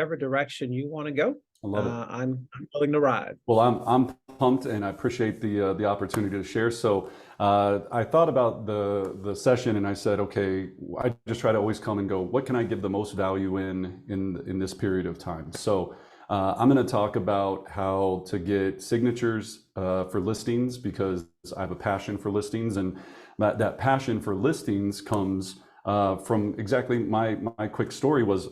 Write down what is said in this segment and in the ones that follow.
whichever direction you want to go. I love it. I'm willing to ride. Well, I'm pumped, and I appreciate the opportunity to share. So I thought about the session, and I said, okay, I just try to always come and go, what can I give the most value in this period of time? So I'm going to talk about how to get signatures for listings, because I have a passion for listings, and that passion for listings comes from exactly my quick story was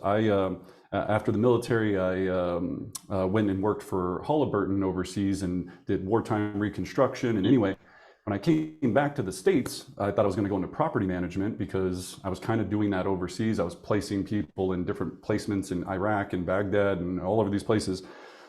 after the military, I went and worked for Halliburton overseas and did wartime reconstruction. And anyway, when I came back to the States, I thought I was going to go into property management because I was kind of doing that overseas. I was placing people in different placements in Iraq and Baghdad and all over these places.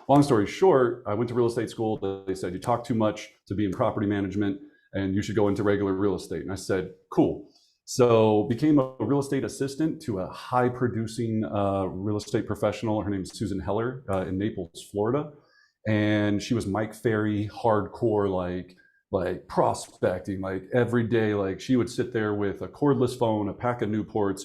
Long story short, I went to real estate school. They said, you talk too much to be in property management and you should go into regular real estate. And I said, cool. So became a real estate assistant to a high producing real estate professional. Her name is Susan Heller in Naples, Florida. And she was Mike Ferry, hardcore, like prospecting, like every day. Like she would sit there with a cordless phone, a pack of Newports,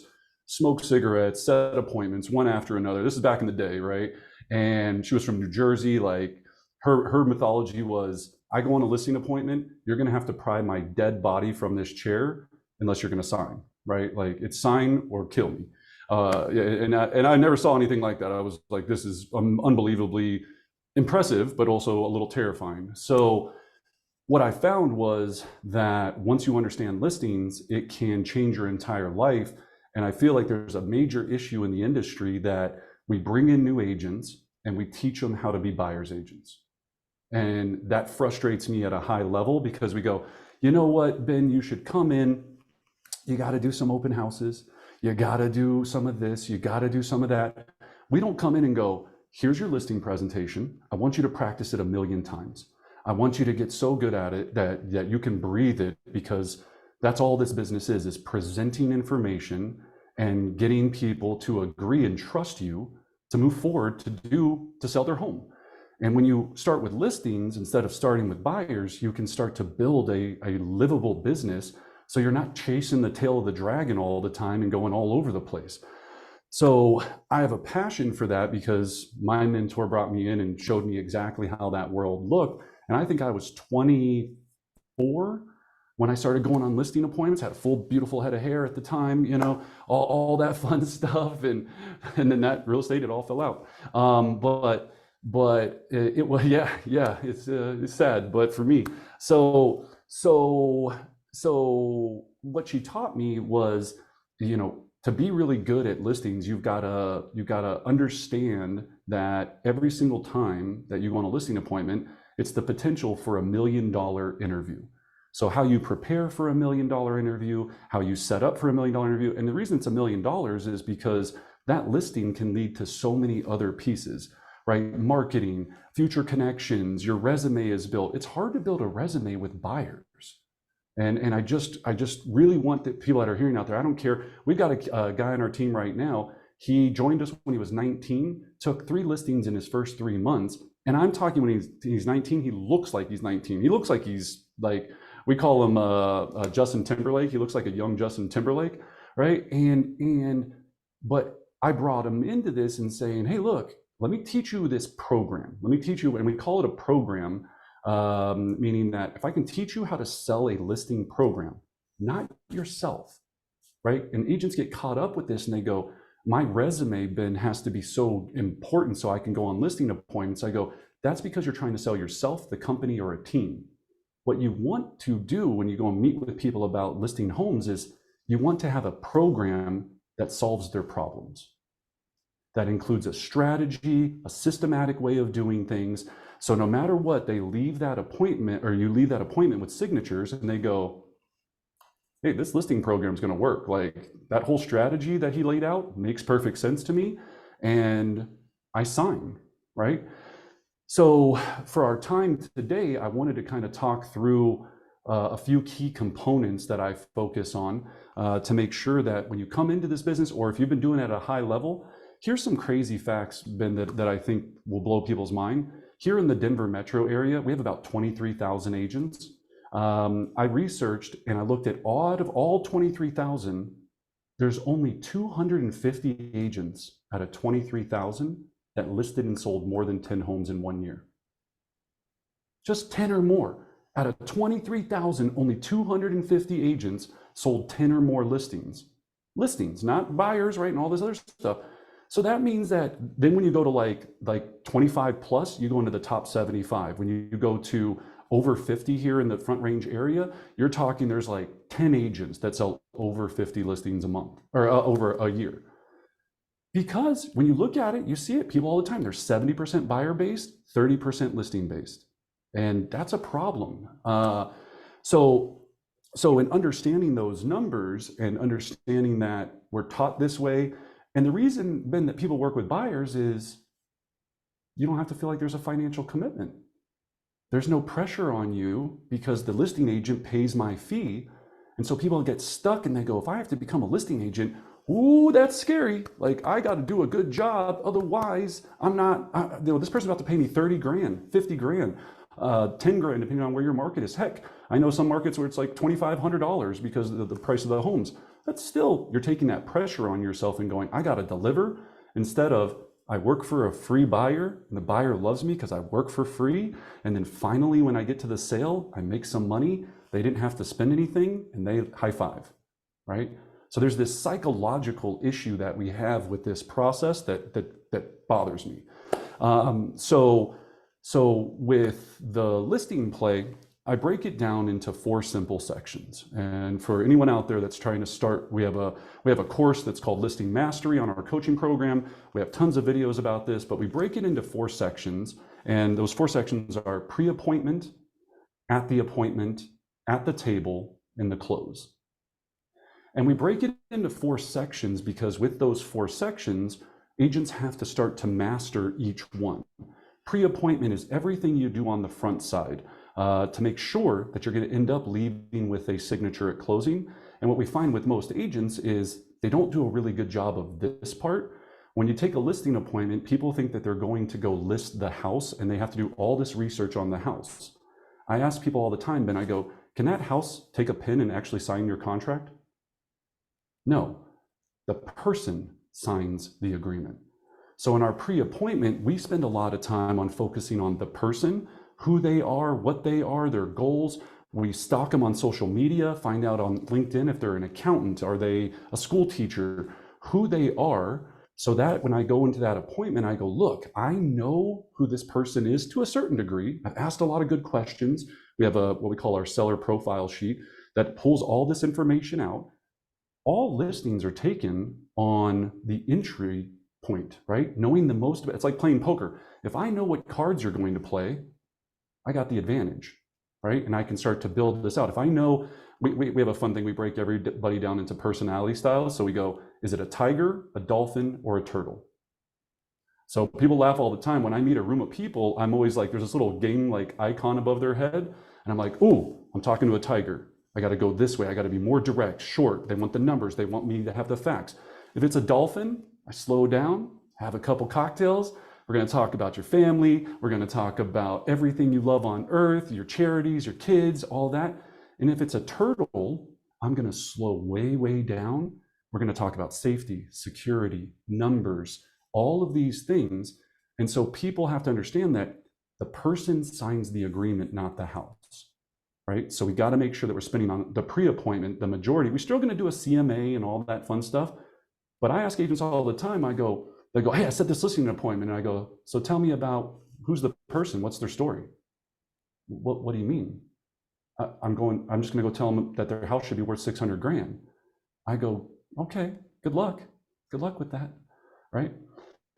smoke cigarettes, set appointments one after another. This is back in the day, right? And she was from New Jersey. Like her mythology was, I go on a listing appointment, you're gonna have to pry my dead body from this chair unless you're going to sign, right? Like it's sign or kill me. And I never saw anything like that. I was like, this is unbelievably impressive, but also a little terrifying. So what I found was that once you understand listings, it can change your entire life. And I feel like there's a major issue in the industry that we bring in new agents and we teach them how to be buyer's agents. And that frustrates me at a high level because we go, you know what, Ben, you should come in. You got to do some open houses. You got to do some of this. You got to do some of that. We don't come in and go, here's your listing presentation. I want you to practice it 1,000,000 times. I want you to get so good at it that you can breathe it, because that's all this business is presenting information and getting people to agree and trust you to move forward to sell their home. And when you start with listings, instead of starting with buyers, you can start to build a livable business. So you're not chasing the tail of the dragon all the time and going all over the place. So I have a passion for that because my mentor brought me in and showed me exactly how that world looked. And I think I was 24 when I started going on listing appointments, had a full, beautiful head of hair at the time, you know, all that fun stuff. And then that real estate, it all fell out. But it was, yeah, it's sad, but for me. So what she taught me was, you know, to be really good at listings, you've got to understand that every single time that you go on a listing appointment, it's the potential for $1 million interview. So how you prepare for $1 million interview, how you set up for $1 million interview. And the reason it's $1 million is because that listing can lead to so many other pieces, right? Marketing, future connections, your resume is built. It's hard to build a resume with buyers. And I just really want the people that are hearing out there, I don't care. We've got a guy on our team right now. He joined us when he was 19, took 3 listings in his first 3 months. And I'm talking when he's 19, he looks like he's 19. He looks like he's like, we call him Justin Timberlake. He looks like a young Justin Timberlake, right? But I brought him into this and saying, hey, look, let me teach you this program. Let me teach you, and we call it a program. Meaning that if I can teach you how to sell a listing program, not yourself, right? And agents get caught up with this and they go, my resume, Ben, has to be so important so I can go on listing appointments. I go, that's because you're trying to sell yourself, the company, or a team. What you want to do when you go and meet with people about listing homes is you want to have a program that solves their problems. That includes a strategy, a systematic way of doing things. So no matter what, they leave that appointment, or you leave that appointment with signatures, and they go, hey, this listing program is going to work. Like that whole strategy that he laid out makes perfect sense to me. And I sign, right? So for our time today, I wanted to kind of talk through a few key components that I focus on to make sure that when you come into this business, or if you've been doing it at a high level, here's some crazy facts, Ben, that I think will blow people's mind. Here in the Denver metro area, we have about 23,000 agents. I researched and I looked at all 23,000, there's only 250 agents out of 23,000 that listed and sold more than 10 homes in 1 year. Just 10 or more. Out of 23,000, only 250 agents sold 10 or more listings. Listings, not buyers, right? And all this other stuff. So that means that then when you go to like 25 plus, you go into the top 75. When you go to over 50 here in the Front Range area, you're talking there's like 10 agents that sell over 50 listings a month or over a year. Because when you look at it, you see it, people all the time, they're 70% buyer based, 30% listing based. And that's a problem. So in understanding those numbers and understanding that we're taught this way, and the reason, Ben, that people work with buyers is you don't have to feel like there's a financial commitment. There's no pressure on you because the listing agent pays my fee. And so people get stuck and they go, if I have to become a listing agent, ooh, that's scary. Like, I got to do a good job. Otherwise, I'm not, this person's about to pay me 30 grand, 50 grand, 10 grand, depending on where your market is. Heck, I know some markets where it's like $2,500 because of the price of the homes. That's still, you're taking that pressure on yourself and going, I got to deliver, instead of, I work for a free buyer and the buyer loves me because I work for free. And then finally, when I get to the sale, I make some money. They didn't have to spend anything and they high five, right? So there's this psychological issue that we have with this process that bothers me. So with the listing play, I break it down into 4 simple sections. And for anyone out there that's trying to start, we have a course that's called Listing Mastery on our coaching program. We have tons of videos about this, but we break it into 4 sections. And those 4 sections are pre-appointment, at the appointment, at the table, and the close. And we break it into 4 sections because with those 4 sections, agents have to start to master each one. Pre-appointment is everything you do on the front side to make sure that you're going to end up leaving with a signature at closing. And what we find with most agents is they don't do a really good job of this part. When you take a listing appointment, people think that they're going to go list the house and they have to do all this research on the house. I ask people all the time, Ben, I go, can that house take a pen and actually sign your contract? No, the person signs the agreement. So in our pre-appointment, we spend a lot of time on focusing on the person, who they are, what they are, their goals. We stalk them on social media, find out on LinkedIn if they're an accountant, are they a school teacher, who they are, so that when I go into that appointment, I go, look, I know who this person is to a certain degree. I've asked a lot of good questions. We have what we call our seller profile sheet that pulls all this information out. All listings are taken on the entry point, right? Knowing the most of it. It's like playing poker. If I know what cards you're going to play, I got the advantage, right? And I can start to build this out. If I know, we have a fun thing, we break everybody down into personality styles. So we go, is it a tiger, a dolphin, or a turtle? So people laugh all the time. When I meet a room of people, I'm always like, there's this little game like icon above their head. And I'm like, ooh, I'm talking to a tiger. I got to go this way. I got to be more direct, short. They want the numbers. They want me to have the facts. If it's a dolphin, I slow down, have a couple cocktails. We're going to talk about your family. We're going to talk about everything you love on earth, your charities, your kids, all that. And if it's a turtle, I'm going to slow way, way down. We're going to talk about safety, security, numbers, all of these things. And so people have to understand that the person signs the agreement, not the house, right? So we got to make sure that we're spending on the pre-appointment, the majority. We're still going to do a CMA and all that fun stuff. But I ask agents all the time, they go, hey, I set this listing appointment. And I go, so tell me about who's the person, what's their story? What do you mean? I'm just going to go tell them that their house should be worth 600 grand. I go, okay, good luck with that, right?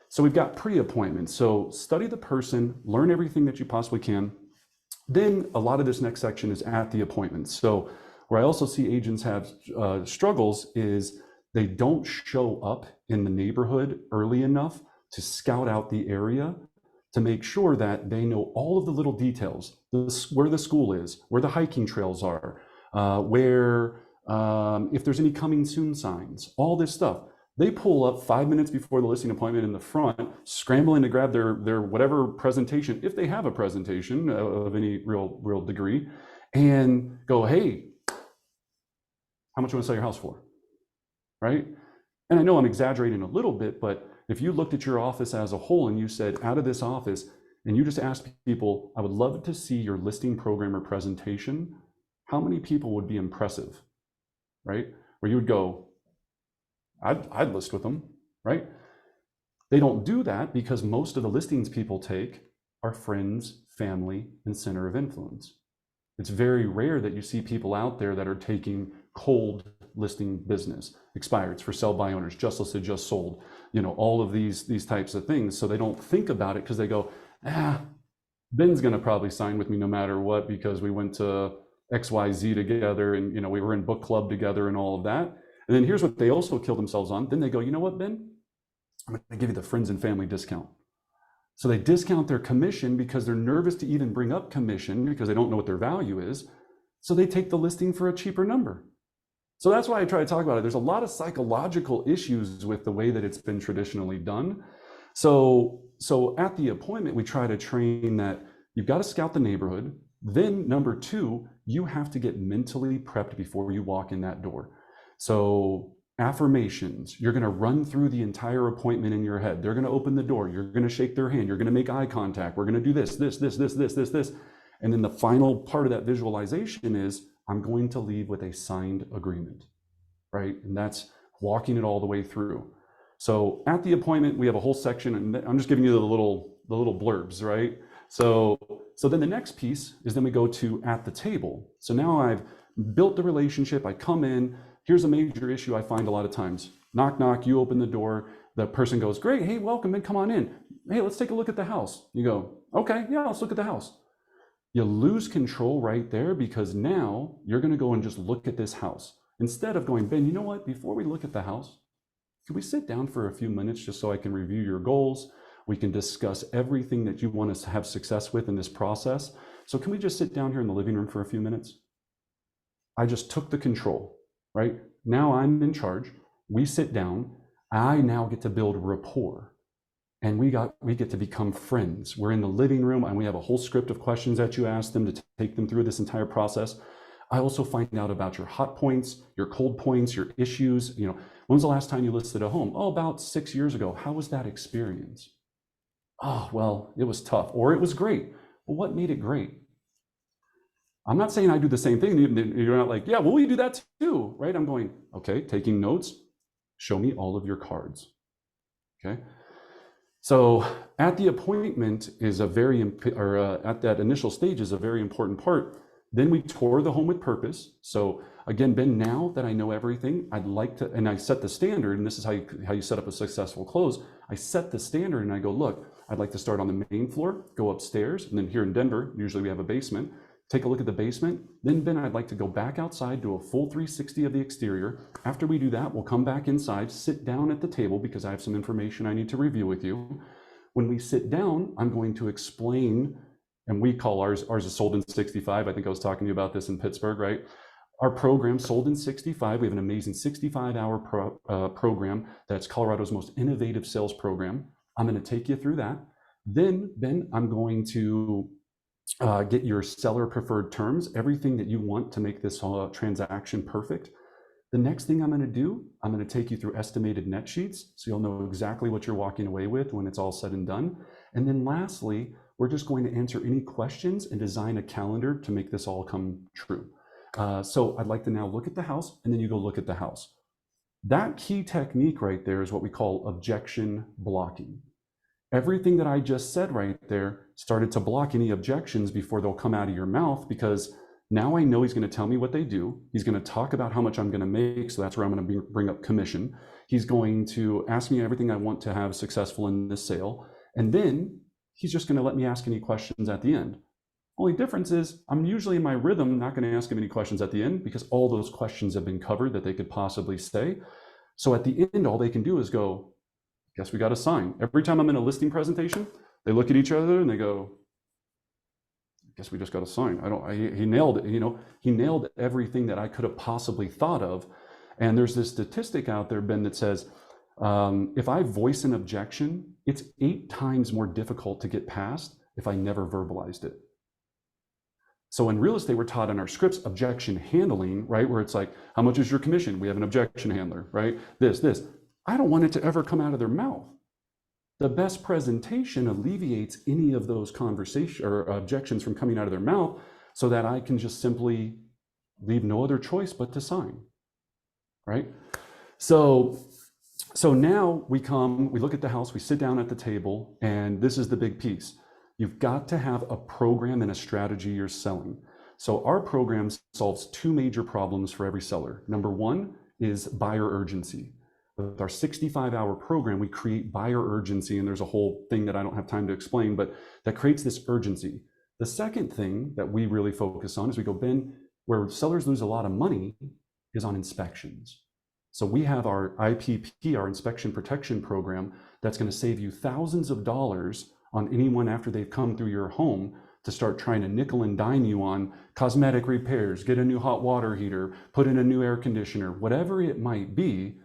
So we've got pre-appointment. So study the person, learn everything that you possibly can. Then a lot of this next section is at the appointment. So where I also see agents have struggles is they don't show up in the neighborhood early enough to scout out the area to make sure that they know all of the little details, where the school is, where the hiking trails are, if there's any coming soon signs, all this stuff. They pull up 5 minutes before the listing appointment in the front, scrambling to grab their whatever presentation, if they have a presentation of any real degree, and go, hey, how much you want to sell your house for? right? And I know I'm exaggerating a little bit, but if you looked at your office as a whole and you said, out of this office, and you just asked people, I would love to see your listing program or presentation, how many people would be impressive, right? Where you would go, I'd list with them, right? They don't do that because most of the listings people take are friends, family, and center of influence. It's very rare that you see people out there that are taking cold listing business, expireds for sell by owners, just listed, just sold, all of these types of things. So they don't think about it because they go, Ben's going to probably sign with me no matter what because we went to XYZ together and we were in book club together and all of that. And then here's what they also kill themselves on. Then they go, you know what, Ben? I'm going to give you the friends and family discount. So they discount their commission because they're nervous to even bring up commission because they don't know what their value is. So they take the listing for a cheaper number. So that's why I try to talk about it. There's a lot of psychological issues with the way that it's been traditionally done. So at the appointment, we try to train that you've got to scout the neighborhood. Then number two, you have to get mentally prepped before you walk in that door. So affirmations, you're going to run through the entire appointment in your head. They're going to open the door. You're going to shake their hand. You're going to make eye contact. We're going to do this. And then the final part of that visualization is, I'm going to leave with a signed agreement, right? And that's walking it all the way through. So at the appointment, we have a whole section, and I'm just giving you the little blurbs, right? So then the next piece is then we go to at the table. So now I've built the relationship. I come in. Here's a major issue I find a lot of times. Knock, knock, you open the door. The person goes, great, hey, welcome in, come on in. Hey, let's take a look at the house. You go, okay, yeah, let's look at the house. You lose control right there because now you're going to go and just look at this house. Instead of going, Ben, you know what, before we look at the house, can we sit down for a few minutes just so I can review your goals? We can discuss everything that you want us to have success with in this process. So can we just sit down here in the living room for a few minutes? I just took the control. Right? Now I'm in charge. We sit down. I now get to build rapport. And we get to become friends. We're in the living room and we have a whole script of questions that you ask them to take them through this entire process. I also find out about your hot points, your cold points, your issues. When was the last time you listed a home? Oh, about 6 years ago. How was that experience? Oh, well, it was tough, or it was great. Well, what made it great? I'm not saying I do the same thing. You're not like, yeah, well, we do that too, right? I'm going, okay, taking notes, show me all of your cards, okay? So at the appointment is at that initial stage is a very important part. Then we tour the home with purpose. So again, Ben, now that I know everything, I'd like to, and I set the standard, and this is how you set up a successful close. I set the standard and I go, look, I'd like to start on the main floor, go upstairs, and then here in Denver, usually we have a basement. Take a look at the basement. Then, Ben, I'd like to go back outside, do a full 360 of the exterior. After we do that, we'll come back inside, sit down at the table because I have some information I need to review with you. When we sit down, I'm going to explain, and we call ours is sold in 65. I think I was talking to you about this in Pittsburgh, right? Our program sold in 65. We have an amazing 65-hour program that's Colorado's most innovative sales program. I'm going to take you through that. Then, Ben, I'm going to get your seller preferred terms, everything that you want to make this transaction perfect. The next thing I'm going to do, I'm going to take you through estimated net sheets so you'll know exactly what you're walking away with when it's all said and done. And then lastly, we're just going to answer any questions and design a calendar to make this all come true. So I'd like to now look at the house, and then you go look at the house. That key technique right there is what we call objection blocking. Everything that I just said right there started to block any objections before they'll come out of your mouth, because now I know he's going to tell me what they do. He's going to talk about how much I'm going to make. So that's where I'm going to bring up commission. He's going to ask me everything I want to have successful in this sale. And then he's just going to let me ask any questions at the end. Only difference is I'm usually in my rhythm, not going to ask him any questions at the end because all those questions have been covered that they could possibly say. So at the end, all they can do is go, guess we got to sign. Every time I'm in a listing presentation, they look at each other and they go, I guess we just got to sign. He nailed it. He nailed everything that I could have possibly thought of. And there's this statistic out there, Ben, that says, if I voice an objection, it's 8 times more difficult to get past if I never verbalized it. So in real estate, we're taught in our scripts objection handling, right? Where it's like, how much is your commission? We have an objection handler, right? This. I don't want it to ever come out of their mouth. The best presentation alleviates any of those conversations or objections from coming out of their mouth so that I can just simply leave no other choice but to sign, right? So now we look at the house, we sit down at the table, and this is the big piece. You've got to have a program and a strategy you're selling. So our program solves two major problems for every seller. Number one is buyer urgency. With our 65-hour program, we create buyer urgency, and there's a whole thing that I don't have time to explain, but that creates this urgency. The second thing that we really focus on is we go, Ben, where sellers lose a lot of money is on inspections. So we have our IPP, our inspection protection program, that's going to save you thousands of dollars on anyone after they've come through your home to start trying to nickel and dime you on cosmetic repairs, get a new hot water heater, put in a new air conditioner, whatever it might be.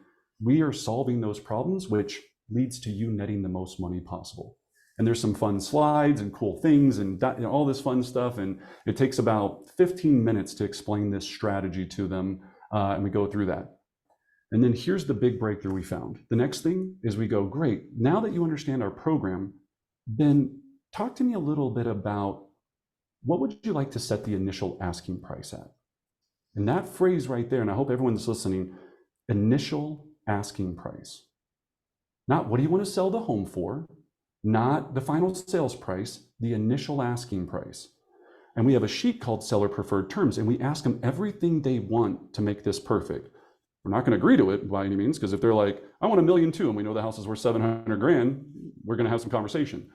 We are solving those problems, which leads to you netting the most money possible. And there's some fun slides and cool things and all this fun stuff. And it takes about 15 minutes to explain this strategy to them. And we go through that. And then here's the big breakthrough we found. The next thing is we go, great, now that you understand our program, then talk to me a little bit about what would you like to set the initial asking price at? And that phrase right there, and I hope everyone's listening, initial asking price. Not what do you want to sell the home for, not the final sales price, the initial asking price. And we have a sheet called seller preferred terms, and we ask them everything they want to make this perfect. We're not going to agree to it by any means, because if they're like, I want $1.2 million, and we know the house is worth $700,000, we're going to have some conversation.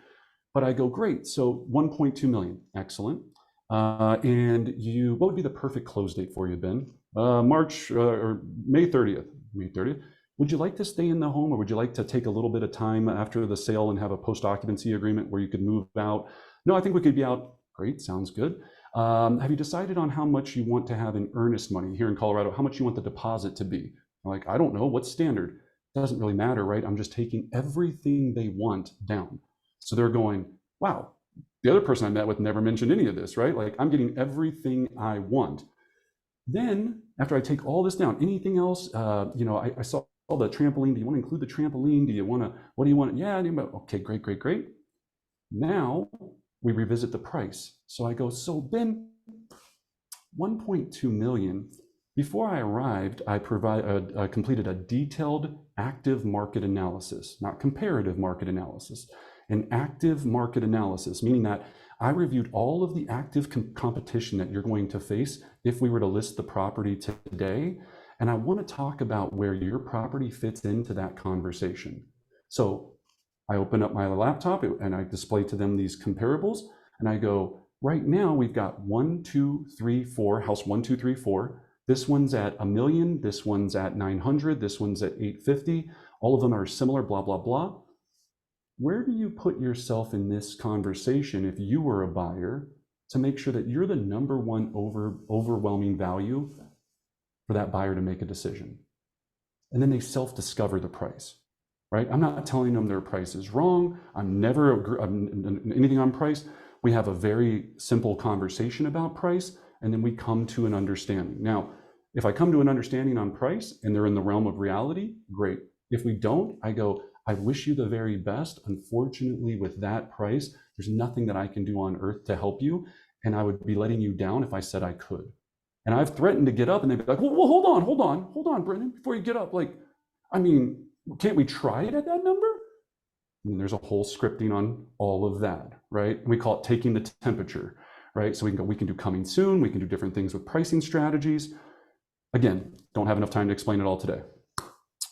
But I go, great, so 1.2 million, excellent. And what would be the perfect close date for you, Ben? March or May 30th. May 30th. Would you like to stay in the home, or would you like to take a little bit of time after the sale and have a post-occupancy agreement where you could move out? No, I think we could be out. Great, sounds good. Have you decided on how much you want to have in earnest money here in Colorado? How much you want the deposit to be? I'm like, I don't know, what's standard? Doesn't really matter, right? I'm just taking everything they want down. So they're going, wow, the other person I met with never mentioned any of this, right? Like, I'm getting everything I want. Then after I take all this down, anything else, I saw the trampoline. Do you want to include the trampoline? What do you want? Yeah, okay, great. Now we revisit the price. So I go, so Ben, 1.2 million. Before I arrived, I completed a detailed active market analysis, not comparative market analysis, an active market analysis, meaning that I reviewed all of the active competition that you're going to face if we were to list the property today. And I want to talk about where your property fits into that conversation. So I open up my laptop and I display to them these comparables, and I go, right now we've got house 1, 2, 3, 4. This one's at $1 million, this one's at 900, this one's at 850. All of them are similar, blah, blah, blah. Where do you put yourself in this conversation if you were a buyer to make sure that you're the number one overwhelming value for that buyer to make a decision? And then they self-discover the price. Right? I'm not telling them their price is wrong. I'm never anything on price. We have a very simple conversation about price, and then we come to an understanding. Now, if I come to an understanding on price and they're in the realm of reality, great. If we don't, I go, I wish you the very best. Unfortunately, with that price, there's nothing that I can do on earth to help you, and I would be letting you down if I said I could. And I've threatened to get up, and they'd be like, well, hold on, Brendan, before you get up. Like, I mean, can't we try it at that number? And there's a whole scripting on all of that, right? We call it taking the temperature, right? So we can do coming soon. We can do different things with pricing strategies. Again, don't have enough time to explain it all today,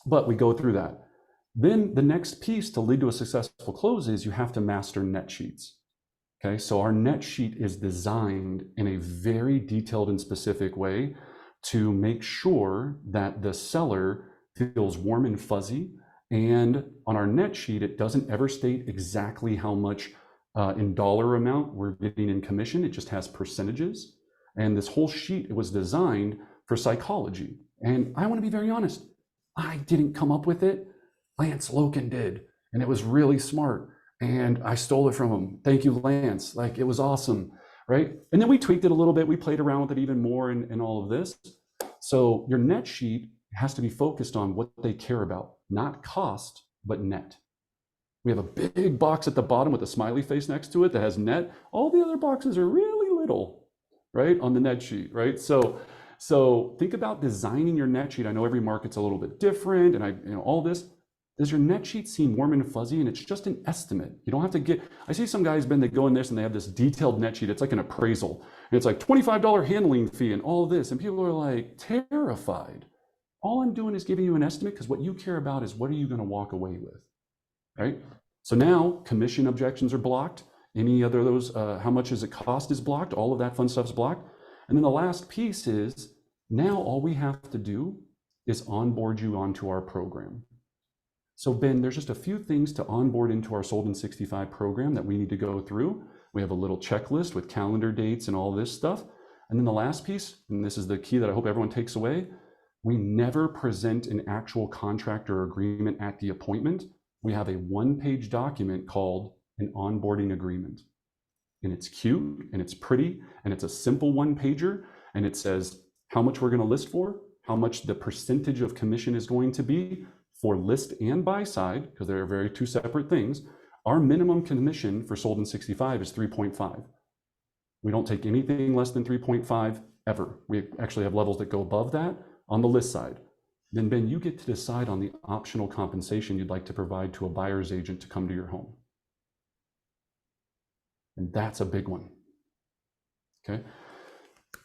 but we go through that. Then the next piece to lead to a successful close is you have to master net sheets. Okay, so our net sheet is designed in a very detailed and specific way to make sure that the seller feels warm and fuzzy. And on our net sheet, it doesn't ever state exactly how much in dollar amount we're getting in commission. It just has percentages. And this whole sheet, it was designed for psychology. And I want to be very honest, I didn't come up with it. Lance Loken did. And it was really smart. And I stole it from him. Thank you, Lance. Like, it was awesome. right? And then we tweaked it a little bit. We played around with it even more in all of this. So your net sheet has to be focused on what they care about, not cost, but net. We have a big box at the bottom with a smiley face next to it that has net. All the other boxes are really little, right, on the net sheet, right? So think about designing your net sheet. I know every market's a little bit different, and all this. Does your net sheet seem warm and fuzzy, and it's just an estimate? You don't have to get. I see some guys, Ben, they go in this and they have this detailed net sheet. It's like an appraisal, and it's like $25 handling fee and all of this, and people are like terrified. All I'm doing is giving you an estimate, because what you care about is what are you going to walk away with, right? So now commission objections are blocked. Any other of those, how much does it cost is blocked. All of that fun stuff's blocked. And then the last piece is now all we have to do is onboard you onto our program. So Ben, there's just a few things to onboard into our Sold in 65 program that we need to go through. We have a little checklist with calendar dates and all this stuff. And then the last piece, and this is the key that I hope everyone takes away, we never present an actual contract or agreement at the appointment. We have a one-page document called an onboarding agreement. And it's cute and it's pretty and it's a simple one-pager, and it says how much we're going to list for, how much the percentage of commission is going to be for list and buy side, because they're very two separate things. Our minimum commission for Sold in 65 is 3.5. We don't take anything less than 3.5 ever. We actually have levels that go above that on the list side. Then Ben, you get to decide on the optional compensation you'd like to provide to a buyer's agent to come to your home. And that's a big one. Okay.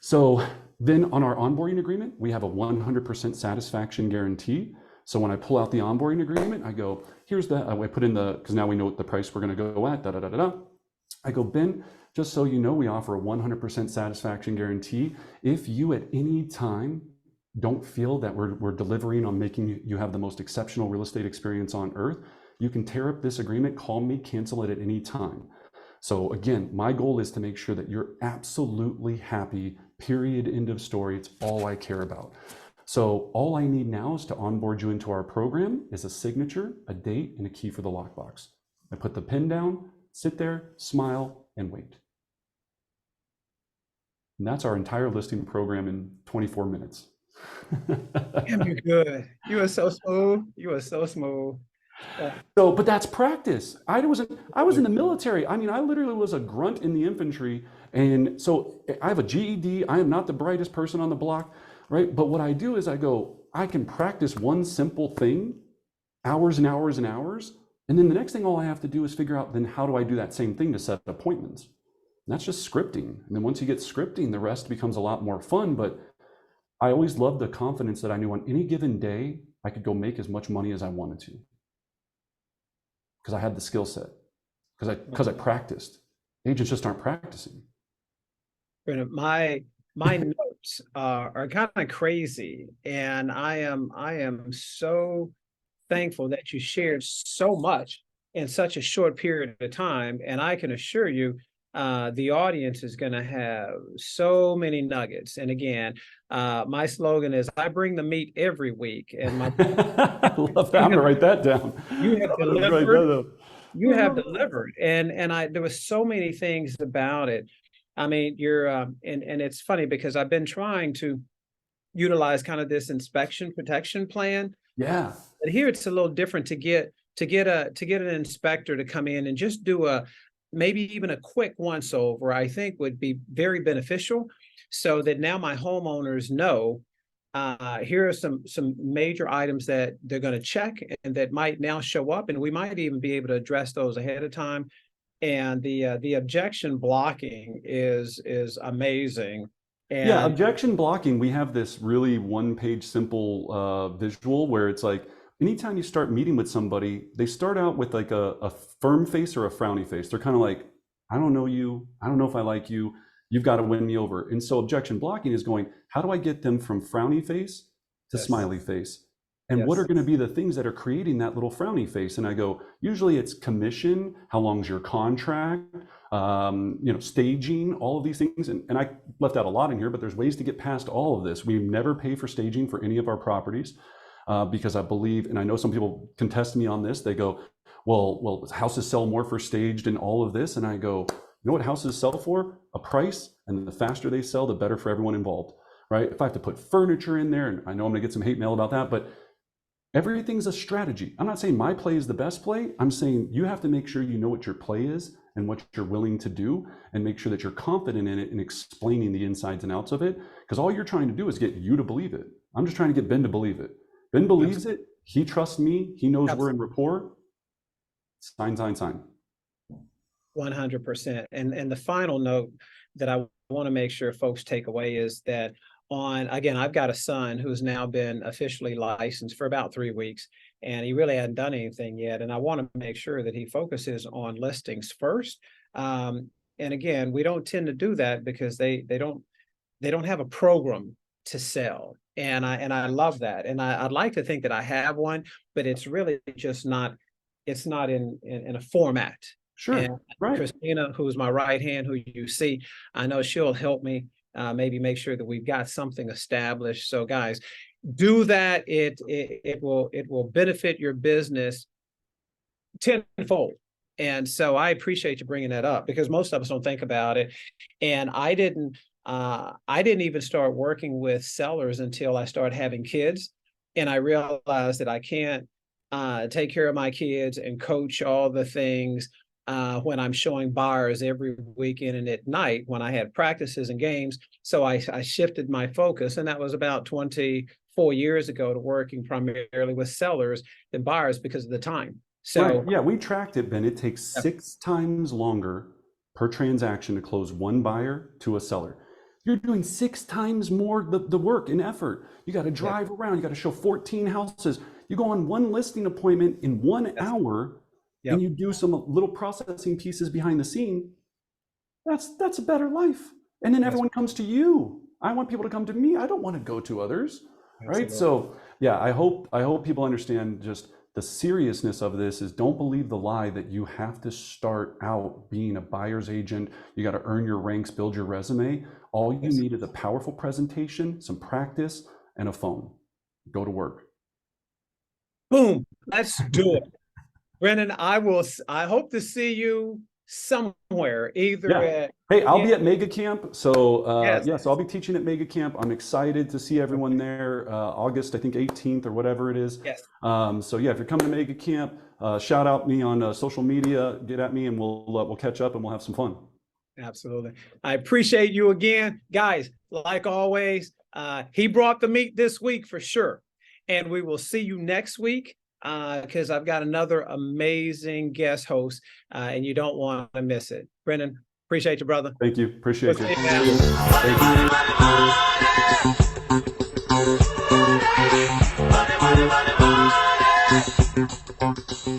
So then on our onboarding agreement, we have a 100% satisfaction guarantee. So when I pull out the onboarding agreement, I go, here's the, I put in the, because now we know what the price we're going to go at, I go, Ben, just so you know, we offer a 100% satisfaction guarantee. If you at any time don't feel that we're delivering on making you have the most exceptional real estate experience on earth, you can tear up this agreement, call me, cancel it at any time. So again, my goal is to make sure that you're absolutely happy, period, end of story. It's all I care about. So all I need now is to onboard you into our program is a signature, a date, and a key for the lockbox. I put the pen down, sit there, smile, and wait. And that's our entire listing program in 24 minutes. Damn, you're good. You are so smooth. You are so smooth. So, but that's practice. I was in the military. I mean, I literally was a grunt in the infantry. And so I have a GED. I am not the brightest person on the block, right? But what I do is I go, I can practice one simple thing, hours and hours and hours. And then the next thing all I have to do is figure out then how do I do that same thing to set appointments? And that's just scripting. And then once you get scripting, the rest becomes a lot more fun. But I always loved the confidence that I knew on any given day, I could go make as much money as I wanted to. Because I had the skill set, because I practiced. Agents just aren't practicing. My notes are kind of crazy, and I am so thankful that you shared so much in such a short period of time. And I can assure you, the audience is going to have so many nuggets. And again, my slogan is I bring the meat every week. And my I love that. I'm going to write that down. You have delivered. You have delivered. And there was so many things about it. I mean, you're and it's funny because I've been trying to utilize kind of this inspection protection plan. Yeah. But here it's a little different to get an inspector to come in and just do a maybe even a quick once over, I think would be very beneficial, so that now my homeowners know here are some major items that they're going to check and that might now show up, and we might even be able to address those ahead of time. And the objection blocking is amazing. And yeah, objection blocking, we have this really one-page simple visual where it's like, anytime you start meeting with somebody, they start out with like a firm face or a frowny face. They're kind of like, I don't know you. I don't know if I like you. You've got to win me over. And so objection blocking is going, how do I get them from frowny face to smiley face? And what are going to be the things that are creating that little frowny face? And I go, usually it's commission, how long's your contract, staging, all of these things. And I left out a lot in here, but there's ways to get past all of this. We never pay for staging for any of our properties. Because I believe, and I know some people contest me on this, they go, well, houses sell more for staged and all of this. And I go, You know what houses sell for? A price, and the faster they sell, the better for everyone involved, right? If I have to put furniture in there, and I know I'm gonna get some hate mail about that, but everything's a strategy. I'm not saying my play is the best play. I'm saying you have to make sure you know what your play is and what you're willing to do, and make sure that you're confident in it and explaining the insides and outs of it. Because all you're trying to do is get you to believe it. I'm just trying to get Ben to believe it. Ben believes it. He trusts me. He knows we're in rapport. Sign, sign, sign. 100%. And the final note that I want to make sure folks take away is that again, I've got a son who's now been officially licensed for about 3 weeks, and he really hadn't done anything yet. And I want to make sure that he focuses on listings first. And again, we don't tend to do that because they don't have a program to sell. And I love that. And I'd like to think that I have one, but it's really just not, it's not in a format. Sure. And right. Christina, who's my right hand, who you see, I know she'll help me maybe make sure that we've got something established. So guys, do that. It will benefit your business tenfold. And so I appreciate you bringing that up, because most of us don't think about it. And I didn't even start working with sellers until I started having kids. And I realized that I can't take care of my kids and coach all the things when I'm showing buyers every weekend and at night when I had practices and games. So I shifted my focus, and that was about 24 years ago, to working primarily with sellers than buyers because of the time. So right. Yeah, we tracked it, Ben. It takes 6 times longer per transaction to close one buyer to a seller. You're doing 6 times more the work and effort. You got to drive around. You got to show 14 houses. You go on one listing appointment in 1 hour, and you do some little processing pieces behind the scene. That's a better life. And then everyone comes to you. I want people to come to me. I don't want to go to others. Absolutely. Right? So yeah, I hope people understand just the seriousness of this. Is don't believe the lie that you have to start out being a buyer's agent. You got to earn your ranks, build your resume. All you need is a powerful presentation, some practice, and a phone. Go to work. Boom. Let's do it. Brendan, I hope to see you somewhere, either at... Hey, I'll be at Mega Camp. So yes, I'll be teaching at Mega Camp. I'm excited to see everyone there. August, I think 18th or whatever it is. Yes. So yeah, if you're coming to Mega Camp, shout out me on social media, get at me, and we'll catch up and we'll have some fun. Absolutely. I appreciate you again. Guys, like always, he brought the meat this week for sure. And we will see you next week, because I've got another amazing guest host, and you don't want to miss it. Brendan, appreciate you, brother. Thank you. Appreciate you. Thank you.